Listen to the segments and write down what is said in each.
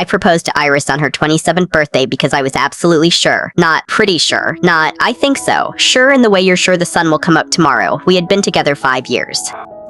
I proposed to Iris on her 27th birthday because I was absolutely sure. Not pretty sure. Not, I think so. Sure in the way you're sure the sun will come up tomorrow. We had been together 5 years.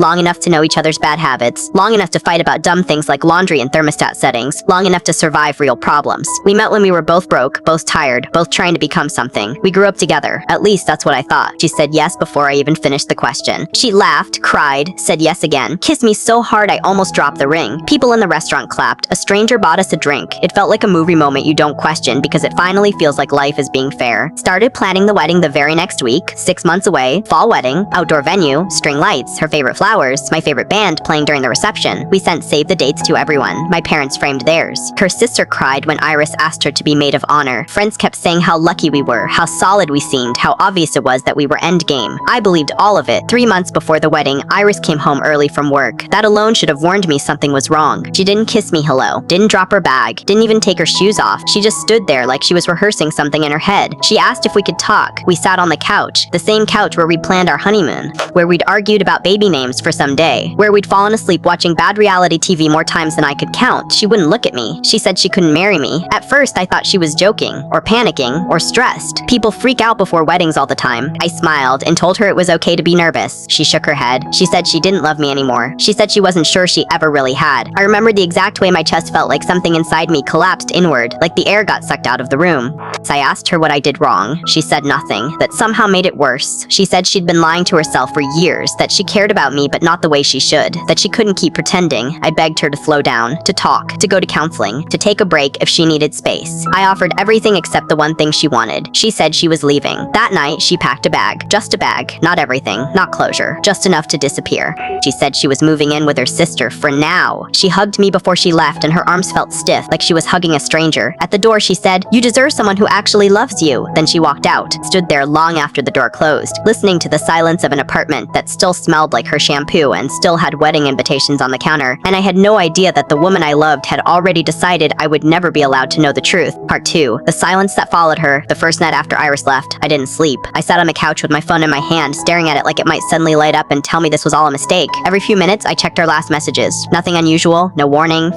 Long enough to know each other's bad habits, long enough to fight about dumb things like laundry and thermostat settings, long enough to survive real problems. We met when we were both broke, both tired, both trying to become something. We grew up together. At least that's what I thought. She said yes before I even finished the question. She laughed, cried, said yes again, kissed me so hard I almost dropped the ring. People in the restaurant clapped. A stranger bought us a drink. It felt like a movie moment you don't question because it finally feels like life is being fair. Started planning the wedding the very next week, 6 months away, fall wedding, outdoor venue, string lights, her favorite flowers, my favorite band playing during the reception. We sent save the dates to everyone. My parents framed theirs. Her sister cried when Iris asked her to be maid of honor. Friends kept saying how lucky we were, how solid we seemed, how obvious it was that we were endgame. I believed all of it. 3 months before the wedding, Iris came home early from work. That alone should have warned me something was wrong. She didn't kiss me hello, didn't drop her bag, didn't even take her shoes off. She just stood there like she was rehearsing something in her head. She asked if we could talk. We sat on the couch, the same couch where we'd planned our honeymoon, where we'd argued about baby names for some day, where we'd fallen asleep watching bad reality TV more times than I could count. She wouldn't look at me. She said she couldn't marry me. At first, I thought she was joking, or panicking, or stressed. People freak out before weddings all the time. I smiled and told her it was okay to be nervous. She shook her head. She said she didn't love me anymore. She said she wasn't sure she ever really had. I remembered the exact way my chest felt like something inside me collapsed inward, like the air got sucked out of the room. So I asked her what I did wrong. She said nothing. That somehow made it worse. She said she'd been lying to herself for years, that she cared about me but not the way she should, that she couldn't keep pretending. I begged her to slow down, to talk, to go to counseling, to take a break if she needed space. I offered everything except the one thing she wanted. She said she was leaving. That night, she packed a bag. Just a bag. Not everything. Not closure. Just enough to disappear. She said she was moving in with her sister for now. She hugged me before she left and her arms felt stiff, like she was hugging a stranger. At the door, she said, "You deserve someone who actually loves you." Then she walked out, stood there long after the door closed, listening to the silence of an apartment that still smelled like her shampoo and still had wedding invitations on the counter, and I had no idea that the woman I loved had already decided I would never be allowed to know the truth. Part 2. The silence that followed her. The first night after Iris left, I didn't sleep. I sat on the couch with my phone in my hand, staring at it like it might suddenly light up and tell me this was all a mistake. Every few minutes, I checked our last messages. Nothing unusual, no warning,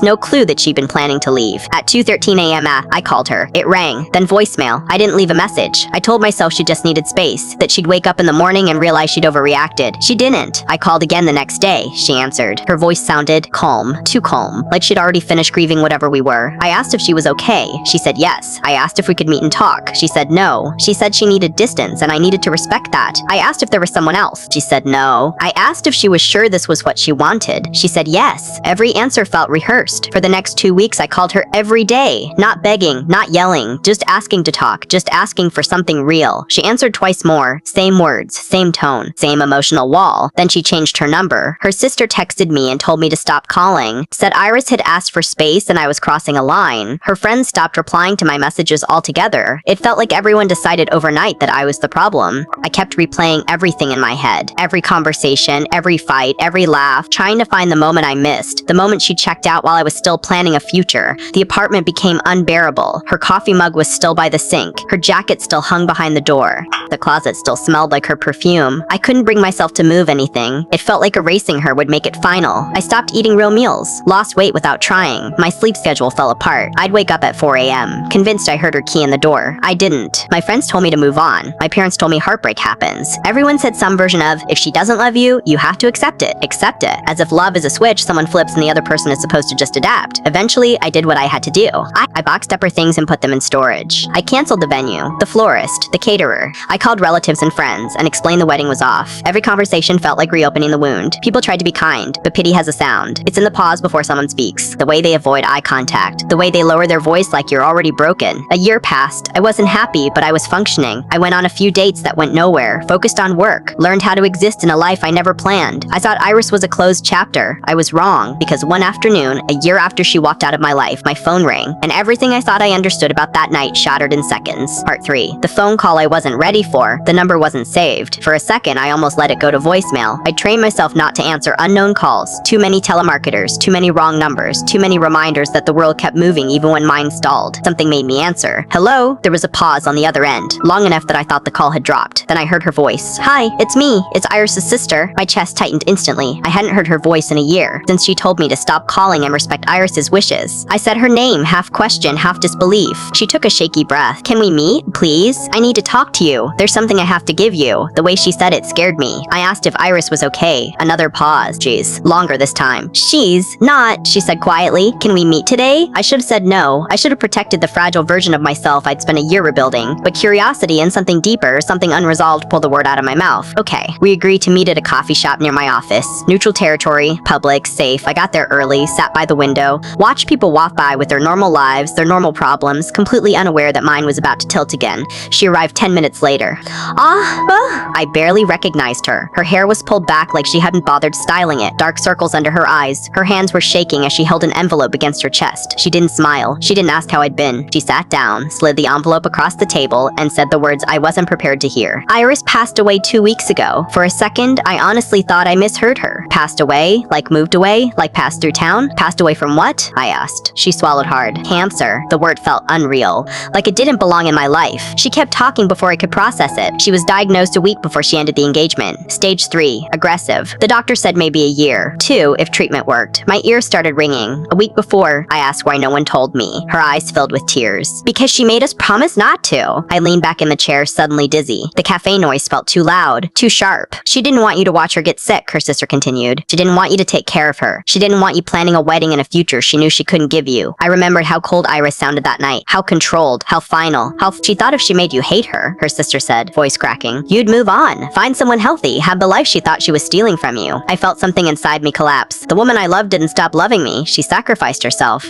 no clue that she'd been planning to leave. At 2:13 a.m. I called her. It rang, then voicemail. I didn't leave a message. I told myself she just needed space, that she'd wake up in the morning and realize she'd overreacted. She didn't. I called again the next day. She answered. Her voice sounded calm, too calm, like she'd already finished grieving whatever we were. I asked if she was okay. She said yes. I asked if we could meet and talk. She said no. She said she needed distance and I needed to respect that. I asked if there was someone else. She said no. I asked if she was sure this was what she wanted. She said yes. Every answer felt rehearsed. For the next 2 weeks, I called her every day. Not begging, not yelling, just asking to talk, just asking for something real. She answered twice more. Same words, same tone, same emotional wall. Then she changed her number. Her sister texted me and told me to stop calling. Said Iris had asked for space and I was crossing a line. Her friends stopped replying to my messages altogether. It felt like everyone decided overnight that I was the problem. I kept replaying everything in my head. Every conversation, every fight, every laugh, trying to find the moment I missed. The moment she checked out while I was still planning a future. The apartment became unbearable. Her coffee mug was still by the sink. Her jacket still hung behind the door. The closet still smelled like her perfume. I couldn't bring myself to move anything. It felt like erasing her would make it final. I stopped eating real meals, lost weight without trying. My sleep schedule fell apart. I'd wake up at 4 a.m., convinced I heard her key in the door. I didn't. My friends told me to move on. My parents told me heartbreak happens. Everyone said some version of, if she doesn't love you, you have to accept it. Accept it. As if love is a switch someone flips and the other person is supposed to just adapt. Eventually, I did what I had to do. I boxed up her things and put them in storage. I canceled the venue, the florist, the caterer. I called relatives and friends and explained the wedding was off. Every conversation felt like reopening the wound. People tried to be kind, but pity has a sound. It's in the pause before someone speaks, the way they avoid eye contact, the way they lower their voice like you're already broken. A year passed. I wasn't happy, but I was functioning. I went on a few dates that went nowhere, focused on work, learned how to exist in a life I never planned. I thought Iris was a closed chapter. I was wrong, because one afternoon, a year after she walked out of my life, my phone rang, and Everything I thought I understood about that night shattered in seconds. Part 3. The phone call I wasn't ready for. The number wasn't saved. For a second, I almost let it go to voicemail. I trained myself not to answer unknown calls. Too many telemarketers, too many wrong numbers, too many reminders that the world kept moving even when mine stalled. Something made me answer. Hello? There was a pause on the other end, long enough that I thought the call had dropped. Then I heard her voice. Hi, it's me. It's Iris's sister. My chest tightened instantly. I hadn't heard her voice in a year, since she told me to stop calling and respect Iris's wishes. I said her name, half question, half disbelief. She took a shaky breath. Can we meet, please? I need to talk to you. There's something I have to give you. The way she said it scared me. I asked if Iris was okay. Another pause. Jeez, longer this time. She's not, she said quietly. Can we meet today? I should have said no. I should have protected the fragile version of myself I'd spent a year rebuilding. But curiosity and something deeper, something unresolved pulled the word out of my mouth. Okay. We agreed to meet at a coffee shop near my office. Neutral territory, public, safe. I got there early, sat by the window, watched people walk by with their normal lives, their normal problems, completely unaware that mine was about to tilt again. She arrived 10 minutes later. I barely recognized her. Her hair was pulled back like she hadn't bothered styling it, dark circles under her eyes. Her hands were shaking as she held an envelope against her chest. She didn't smile. She didn't ask how I'd been. She sat down, slid the envelope across the table, and said the words I wasn't prepared to hear. Iris passed away 2 weeks ago. For a second, I honestly thought I misheard her. Passed away? Like moved away? Like passed through town? Passed away from what? I asked. She swallowed hard. Cancer. The word felt unreal. Like it didn't belong in my life. She kept talking before I could process it. She was diagnosed a week before she ended the engagement. Stage 3. Aggressive. The doctor said maybe a year. 2, if treatment worked. My ears started ringing. A week before, I asked why no one told me. Her eyes filled with tears. Because she made us promise not to. I leaned back in the chair, suddenly dizzy. The cafe noise felt too loud, too sharp. She didn't want you to watch her get sick, her sister continued. She didn't want you to take care of her. She didn't want you planning a wedding and a future she knew she couldn't give you. I remembered how cold Iris sounded that night. How controlled, how final, how she thought if she made you hate her, her sister said, voice cracking. You'd move on, find someone healthy, have the life she thought she was stealing from you. I felt something inside me collapse. The woman I loved didn't stop loving me. She sacrificed herself.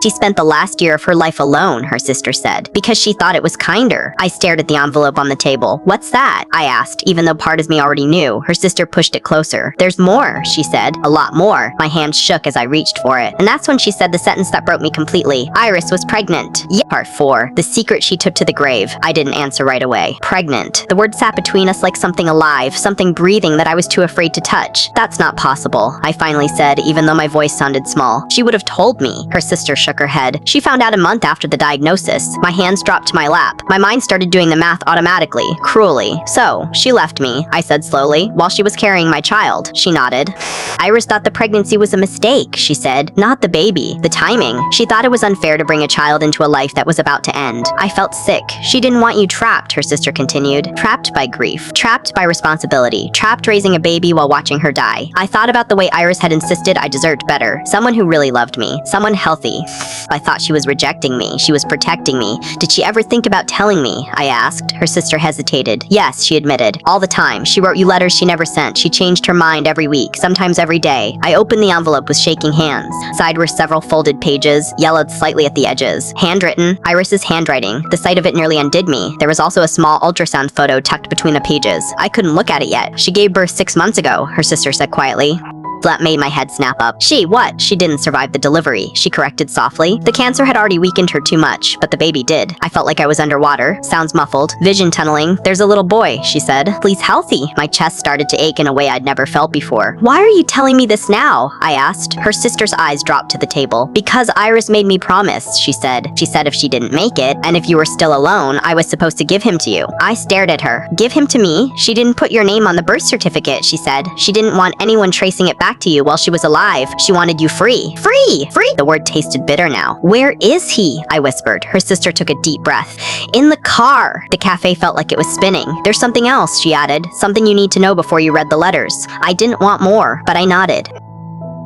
She spent the last year of her life alone, her sister said, because she thought it was kinder. I stared at the envelope on the table. What's that? I asked, even though part of me already knew. Her sister pushed it closer. There's more, she said. A lot more. My hand shook as I reached for it. And that's when she said the sentence that broke me completely. Iris was pregnant. Yeah. Part 4. The secret she took to the grave. I didn't answer right away. Pregnant. The word sat between us like something alive, something breathing that I was too afraid to touch. That's not possible, I finally said, even though my voice sounded small. She would have told me. Her sister shook her head. She found out a month after the diagnosis. My hands dropped to my lap. My mind started doing the math automatically, cruelly. So, she left me, I said slowly, while she was carrying my child. She nodded. Iris thought the pregnancy was a mistake, she said. Not the baby, the timing. She thought it was unfair to bring a child into a life that was about to end. I felt sick. She didn't want you trapped, her sister continued. Trapped by grief. Trapped by responsibility. Trapped raising a baby while watching her die. I thought about the way Iris had insisted I deserved better. Someone who really loved me. Someone healthy. I thought she was rejecting me. She was protecting me. Did she ever think about telling me? I asked. Her sister hesitated. Yes, she admitted. All the time. She wrote you letters she never sent. She changed her mind every week, sometimes every day. I opened the envelope with shaking hands. Side were several folded pages, yellowed slightly at the edges. Handwritten. Iris's handwriting. The sight of it nearly undid me. There was also a small ultrasound photo tucked between the pages. I couldn't look at it yet. She gave birth 6 months ago, her sister said quietly. That made my head snap up. What? She didn't survive the delivery, she corrected softly. The cancer had already weakened her too much, but the baby did. I felt like I was underwater, sounds muffled, vision tunneling. There's a little boy, she said. He's healthy. My chest started to ache in a way I'd never felt before. Why are you telling me this now? I asked. Her sister's eyes dropped to the table. Because Iris made me promise, she said. She said if she didn't make it, and if you were still alone, I was supposed to give him to you. I stared at her. Give him to me? She didn't put your name on the birth certificate, she said. She didn't want anyone tracing it back to you while she was alive. She wanted you free. Free! Free! The word tasted bitter now. Where is he? I whispered. Her sister took a deep breath. In the car. The cafe felt like it was spinning. There's something else, she added. Something you need to know before you read the letters. I didn't want more, but I nodded.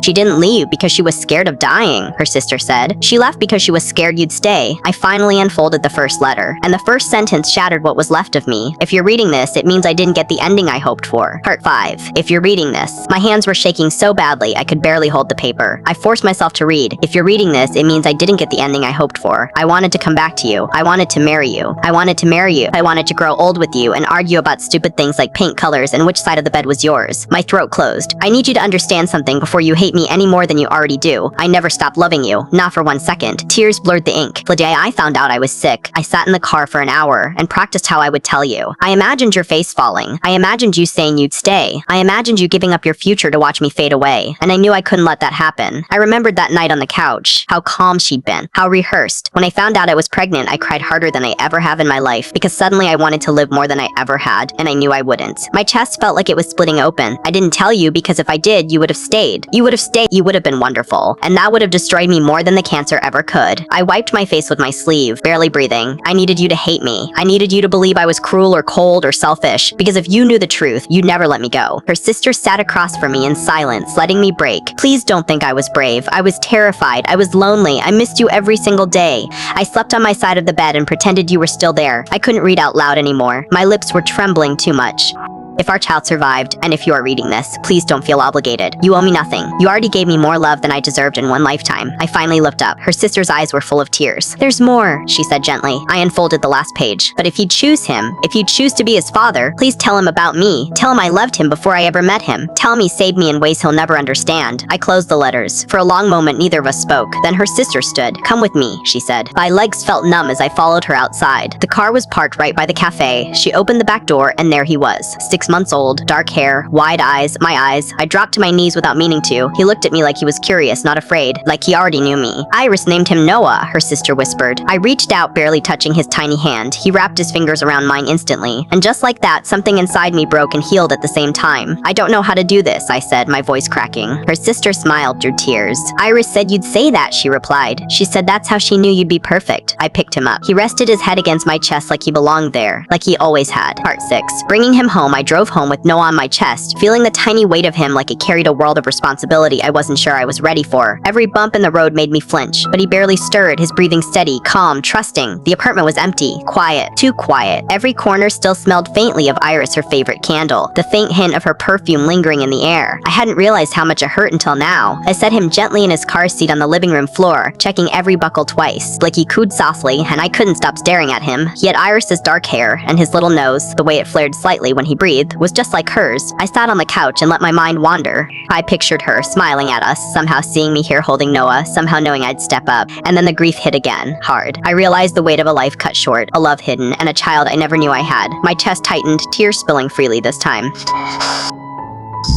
She didn't leave because she was scared of dying, her sister said. She left because she was scared you'd stay. I finally unfolded the first letter, and the first sentence shattered what was left of me. If you're reading this, it means I didn't get the ending I hoped for. Part 5. If you're reading this. My hands were shaking so badly I could barely hold the paper. I forced myself to read. If you're reading this, it means I didn't get the ending I hoped for. I wanted to come back to you. I wanted to marry you. I wanted to marry you. I wanted to grow old with you and argue about stupid things like paint colors and which side of the bed was yours. My throat closed. I need you to understand something before you hate hate me any more than you already do. I never stopped loving you, not for 1 second. Tears blurred the ink. The day I found out I was sick, I sat in the car for an hour and practiced how I would tell you. I imagined your face falling. I imagined you saying you'd stay. I imagined you giving up your future to watch me fade away. And I knew I couldn't let that happen. I remembered that night on the couch, how calm she'd been, how rehearsed. When I found out I was pregnant, I cried harder than I ever have in my life because suddenly I wanted to live more than I ever had, and I knew I wouldn't. My chest felt like it was splitting open. I didn't tell you because if I did, you would have stayed. You would have stayed. You would have been wonderful. And that would have destroyed me more than the cancer ever could. I wiped my face with my sleeve, barely breathing. I needed you to hate me. I needed you to believe I was cruel or cold or selfish, because if you knew the truth, you'd never let me go. Her sister sat across from me in silence, letting me break. Please don't think I was brave. I was terrified. I was lonely. I missed you every single day. I slept on my side of the bed and pretended you were still there. I couldn't read out loud anymore. My lips were trembling too much. If our child survived, and if you are reading this, please don't feel obligated. You owe me nothing. You already gave me more love than I deserved in one lifetime. I finally looked up. Her sister's eyes were full of tears. There's more, she said gently. I unfolded the last page. But if you choose him, if you choose to be his father, please tell him about me. Tell him I loved him before I ever met him. Tell him he saved me in ways he'll never understand. I closed the letters. For a long moment, neither of us spoke. Then her sister stood. Come with me, she said. My legs felt numb as I followed her outside. The car was parked right by the cafe. She opened the back door, and there he was. 6 months old, dark hair, wide eyes, my eyes. I dropped to my knees without meaning to. He looked at me like he was curious, not afraid, like he already knew me. Iris named him Noah, her sister whispered. I reached out, barely touching his tiny hand. He wrapped his fingers around mine instantly. And just like that, something inside me broke and healed at the same time. I don't know how to do this, I said, my voice cracking. Her sister smiled through tears. Iris said you'd say that, she replied. She said that's how she knew you'd be perfect. I picked him up. He rested his head against my chest like he belonged there, like he always had. Part 6. Bringing him home, I drove home with Noah on my chest, feeling the tiny weight of him like it carried a world of responsibility I wasn't sure I was ready for. Every bump in the road made me flinch, but he barely stirred, his breathing steady, calm, trusting. The apartment was empty, quiet, too quiet. Every corner still smelled faintly of Iris, her favorite candle, the faint hint of her perfume lingering in the air. I hadn't realized how much it hurt until now. I set him gently in his car seat on the living room floor, checking every buckle twice. Blicky cooed softly, and I couldn't stop staring at him. He had Iris's dark hair, and his little nose, the way it flared slightly when he breathed, was just like hers. I sat on the couch and let my mind wander. I pictured her, smiling at us, somehow seeing me here holding Noah, somehow knowing I'd step up. And then the grief hit again, hard. I realized the weight of a life cut short, a love hidden, and a child I never knew I had. My chest tightened, tears spilling freely this time.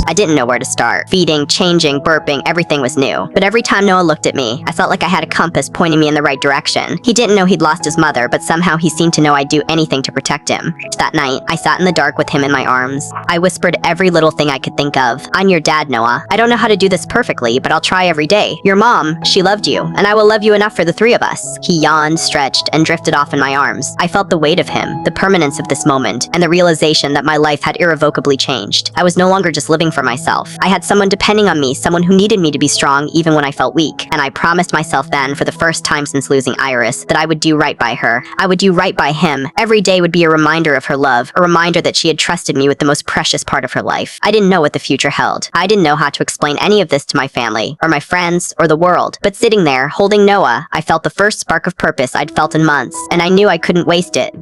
I didn't know where to start. Feeding, changing, burping, everything was new. But every time Noah looked at me, I felt like I had a compass pointing me in the right direction. He didn't know he'd lost his mother, but somehow he seemed to know I'd do anything to protect him. That night, I sat in the dark with him in my arms. I whispered every little thing I could think of. I'm your dad, Noah. I don't know how to do this perfectly, but I'll try every day. Your mom, she loved you, and I will love you enough for the three of us. He yawned, stretched, and drifted off in my arms. I felt the weight of him, the permanence of this moment, and the realization that my life had irrevocably changed. I was no longer just living for myself. I had someone depending on me, someone who needed me to be strong even when I felt weak. And I promised myself then, for the first time since losing Iris, that I would do right by her. I would do right by him. Every day would be a reminder of her love, a reminder that she had trusted me with the most precious part of her life. I didn't know what the future held. I didn't know how to explain any of this to my family, or my friends, or the world. But sitting there, holding Noah, I felt the first spark of purpose I'd felt in months, and I knew I couldn't waste it.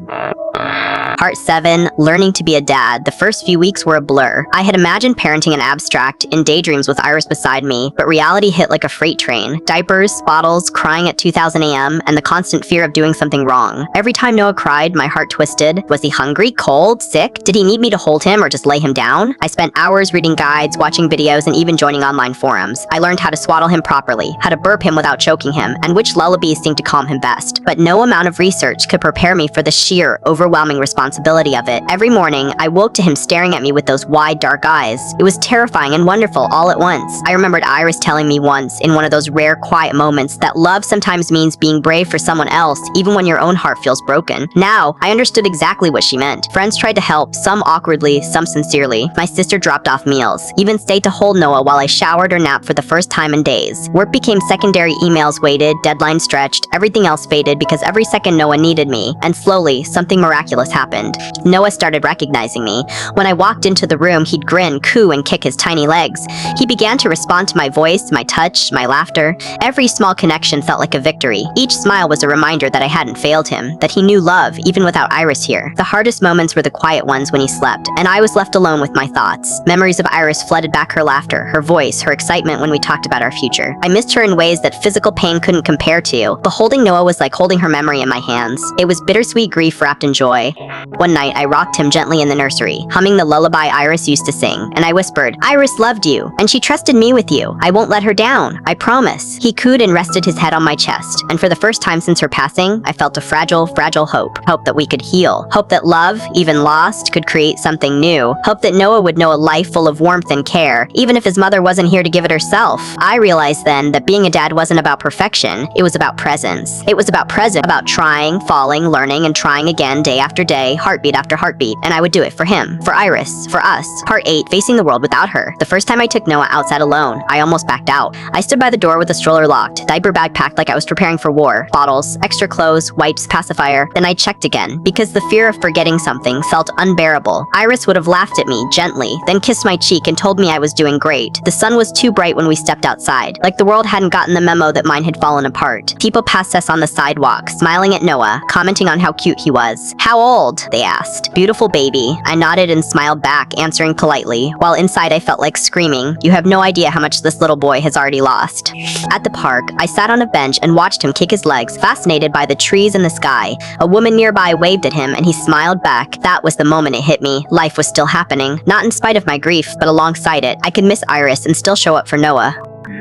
Part 7. Learning to be a dad. The first few weeks were a blur. I had imagined parenting in abstract, in daydreams with Iris beside me, but reality hit like a freight train. Diapers, bottles, crying at 2000 a.m., and the constant fear of doing something wrong. Every time Noah cried, my heart twisted. Was he hungry, cold, sick? Did he need me to hold him or just lay him down? I spent hours reading guides, watching videos, and even joining online forums. I learned how to swaddle him properly, how to burp him without choking him, and which lullabies seemed to calm him best. But no amount of research could prepare me for the sheer, overwhelming responsibility of it. Every morning, I woke to him staring at me with those wide, dark eyes. It was terrifying and wonderful all at once. I remembered Iris telling me once, in one of those rare, quiet moments, that love sometimes means being brave for someone else, even when your own heart feels broken. Now, I understood exactly what she meant. Friends tried to help, some awkwardly, some sincerely. My sister dropped off meals, even stayed to hold Noah while I showered or napped for the first time in days. Work became secondary, emails waited, deadlines stretched, everything else faded because every second Noah needed me. And slowly, something miraculous happened. Noah started recognizing me. When I walked into the room, he'd grin, coo, and kick his tiny legs. He began to respond to my voice, my touch, my laughter. Every small connection felt like a victory. Each smile was a reminder that I hadn't failed him, that he knew love, even without Iris here. The hardest moments were the quiet ones when he slept, and I was left alone with my thoughts. Memories of Iris flooded back her laughter, her voice, her excitement when we talked about our future. I missed her in ways that physical pain couldn't compare to, but holding Noah was like holding her memory in my hands. It was bittersweet grief wrapped in joy. One night, I rocked him gently in the nursery, humming the lullaby Iris used to sing, and I whispered, "Iris loved you, and she trusted me with you. I won't let her down, I promise." He cooed and rested his head on my chest, and for the first time since her passing, I felt a fragile, fragile hope. Hope that we could heal. Hope that love, even lost, could create something new. Hope that Noah would know a life full of warmth and care, even if his mother wasn't here to give it herself. I realized then that being a dad wasn't about perfection, it was about presence. It was about presence, about trying, falling, learning, and trying again day after day, heartbeat after heartbeat, and I would do it for him, for Iris, for us. Part 8, facing the world without her. The first time I took Noah outside alone, I almost backed out. I stood by the door with the stroller locked, diaper bag packed like I was preparing for war, bottles, extra clothes, wipes, pacifier. Then I checked again, because the fear of forgetting something felt unbearable. Iris would have laughed at me gently, then kissed my cheek and told me I was doing great. The sun was too bright when we stepped outside, like the world hadn't gotten the memo that mine had fallen apart. People passed us on the sidewalk, smiling at Noah, commenting on how cute he was. "How old?" they asked. "Beautiful baby." I nodded and smiled back, answering politely, while inside I felt like screaming, "You have no idea how much this little boy has already lost." At the park, I sat on a bench and watched him kick his legs, fascinated by the trees and the sky. A woman nearby waved at him and he smiled back. That was the moment it hit me. Life was still happening, not in spite of my grief, but alongside it. I could miss Iris and still show up for Noah.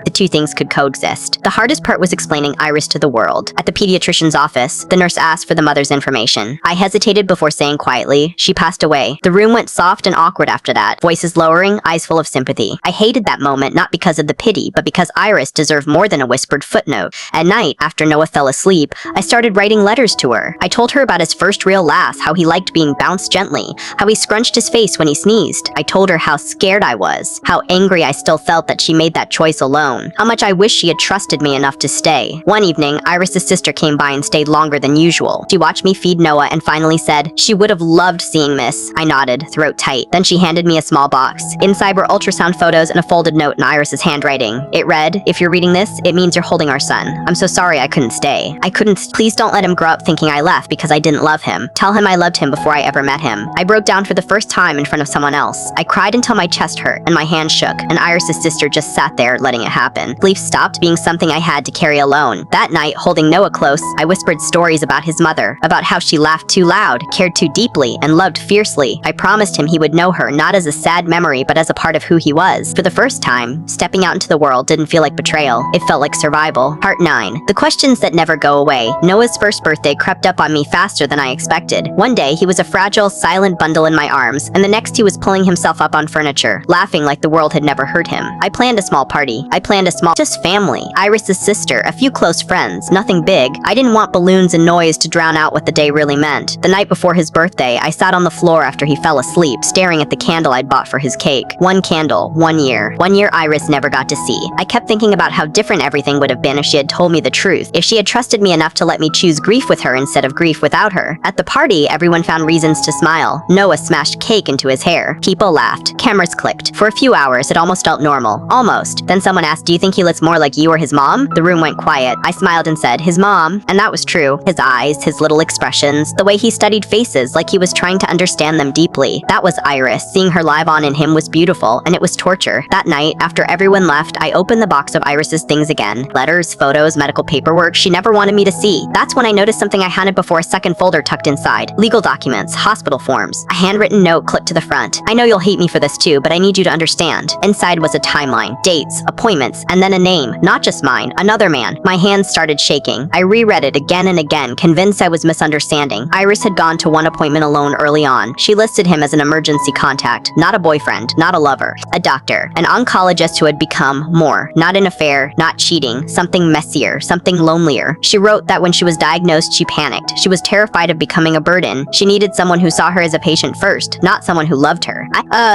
The two things could coexist. The hardest part was explaining Iris to the world. At the pediatrician's office, the nurse asked for the mother's information. I hesitated before saying quietly, "She passed away." The room went soft and awkward after that, voices lowering, eyes full of sympathy. I hated that moment not because of the pity, but because Iris deserved more than a whispered footnote. At night, after Noah fell asleep, I started writing letters to her. I told her about his first real laugh, how he liked being bounced gently, how he scrunched his face when he sneezed. I told her how scared I was, how angry I still felt that she made that choice alone, how much I wish she had trusted me enough to stay. One evening, Iris' sister came by and stayed longer than usual. She watched me feed Noah and finally said, "She would have loved seeing this." I nodded, throat tight. Then she handed me a small box. Inside were ultrasound photos and a folded note in Iris' handwriting. It read, "If you're reading this, it means you're holding our son. I'm so sorry I couldn't stay. Please don't let him grow up thinking I left because I didn't love him. Tell him I loved him before I ever met him." I broke down for the first time in front of someone else. I cried until my chest hurt and my hands shook, and Iris' sister just sat there letting it happen. Grief stopped being something I had to carry alone. That night, holding Noah close, I whispered stories about his mother, about how she laughed too loud, cared too deeply, and loved fiercely. I promised him he would know her not as a sad memory, but as a part of who he was. For the first time, stepping out into the world didn't feel like betrayal. It felt like survival. Part 9. The questions that never go away. Noah's first birthday crept up on me faster than I expected. One day, he was a fragile, silent bundle in my arms, and the next he was pulling himself up on furniture, laughing like the world had never hurt him. I planned a small party. Just family. Iris' sister, a few close friends, nothing big. I didn't want balloons and noise to drown out what the day really meant. The night before his birthday, I sat on the floor after he fell asleep, staring at the candle I'd bought for his cake. One candle, 1 year. 1 year Iris never got to see. I kept thinking about how different everything would have been if she had told me the truth, if she had trusted me enough to let me choose grief with her instead of grief without her. At the party, everyone found reasons to smile. Noah smashed cake into his hair. People laughed. Cameras clicked. For a few hours, it almost felt normal. Almost. Then someone asked, "Do you think he looks more like you or his mom?" The room went quiet. I smiled and said, "His mom." And that was true. His eyes, his little expressions, the way he studied faces like he was trying to understand them deeply. That was Iris. Seeing her live on in him was beautiful, and it was torture. That night, after everyone left, I opened the box of Iris's things again. Letters, photos, medical paperwork she never wanted me to see. That's when I noticed something I hadn't before, a second folder tucked inside. Legal documents, hospital forms. A handwritten note clipped to the front. "I know you'll hate me for this too, but I need you to understand." Inside was a timeline, dates, appointments, and then a name. Not just mine, another man. My hands started shaking. I reread it again and again, convinced I was misunderstanding. Iris had gone to one appointment alone early on. She listed him as an emergency contact, not a boyfriend, not a lover, a doctor, an oncologist who had become more, not an affair, not cheating, something messier, something lonelier. She wrote that when she was diagnosed, she panicked. She was terrified of becoming a burden. She needed someone who saw her as a patient first, not someone who loved her.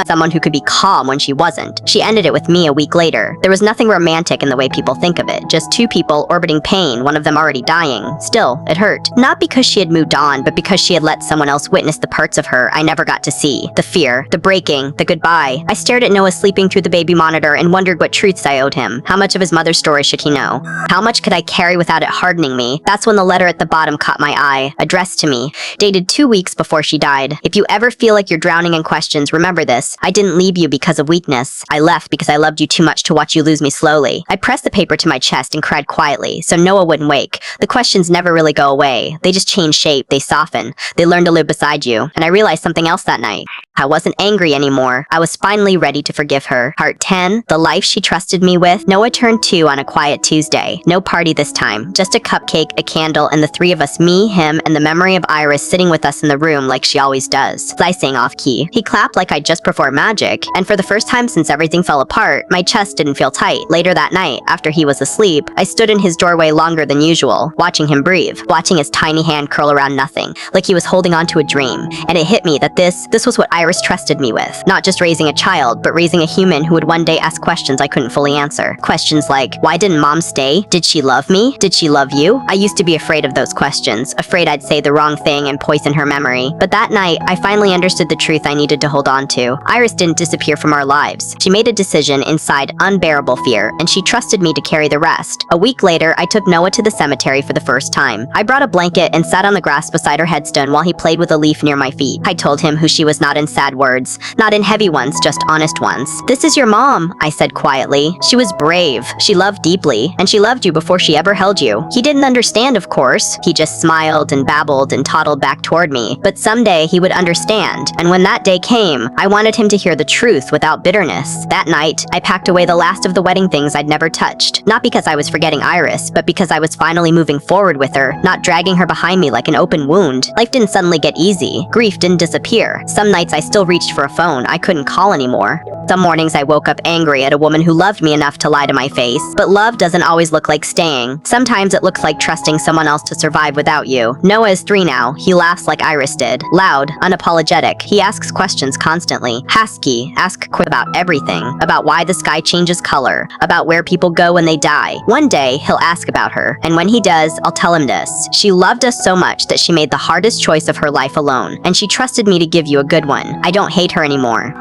Someone who could be calm when she wasn't. She ended it with me a week later. There was nothing nothing romantic in the way people think of it, just two people orbiting pain, one of them already dying. Still, it hurt. Not because she had moved on, but because she had let someone else witness the parts of her I never got to see. The fear, the breaking, the goodbye. I stared at Noah sleeping through the baby monitor and wondered what truths I owed him. How much of his mother's story should he know? How much could I carry without it hardening me? That's when the letter at the bottom caught my eye, addressed to me, dated 2 weeks before she died. If you ever feel like you're drowning in questions, remember this. I didn't leave you because of weakness. I left because I loved you too much to watch you lose me slowly. I pressed the paper to my chest and cried quietly, so Noah wouldn't wake. The questions never really go away. They just change shape, they soften. They learn to live beside you. And I realized something else that night. I wasn't angry anymore. I was finally ready to forgive her. Part 10, the life she trusted me with. Noah turned 2 on a quiet Tuesday. No party this time. Just a cupcake, a candle, and the 3 of us, me, him, and the memory of Iris sitting with us in the room like she always does. I sang off key. He clapped like I'd just performed magic. And for the first time since everything fell apart, my chest didn't feel tight. Later that night, after he was asleep, I stood in his doorway longer than usual, watching him breathe, watching his tiny hand curl around nothing, like he was holding on to a dream. And it hit me that this was what Iris trusted me with. Not just raising a child, but raising a human who would one day ask questions I couldn't fully answer. Questions like, why didn't mom stay? Did she love me? Did she love you? I used to be afraid of those questions, afraid I'd say the wrong thing and poison her memory. But that night, I finally understood the truth I needed to hold on to. Iris didn't disappear from our lives. She made a decision inside unbearable fear, and she trusted me to carry the rest. A week later, I took Noah to the cemetery for the first time. I brought a blanket and sat on the grass beside her headstone while he played with a leaf near my feet. I told him who she was, not in sad words, not in heavy ones, just honest ones. This is your mom, I said quietly. She was brave. She loved deeply, and she loved you before she ever held you. He didn't understand, of course. He just smiled and babbled and toddled back toward me. But someday he would understand, and when that day came, I wanted him to hear the truth without bitterness. That night, I packed away the last of the wedding things I'd never touched. Not because I was forgetting Iris, but because I was finally moving forward with her, not dragging her behind me like an open wound. Life didn't suddenly get easy. Grief didn't disappear. Some nights I still reached for a phone I couldn't call anymore. Some mornings I woke up angry at a woman who loved me enough to lie to my face. But love doesn't always look like staying. Sometimes it looks like trusting someone else to survive without you. Noah is 3 now. He laughs like Iris did. Loud, unapologetic. He asks questions constantly. Husky, ask quick about everything. About why the sky changes color. About where people go when they die. One day, he'll ask about her. And when he does, I'll tell him this. She loved us so much that she made the hardest choice of her life alone. And she trusted me to give you a good one. I don't hate her anymore.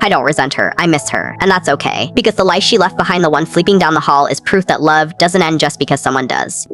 I don't resent her, I miss her, and that's okay, because the life she left behind, the one sleeping down the hall, is proof that love doesn't end just because someone does.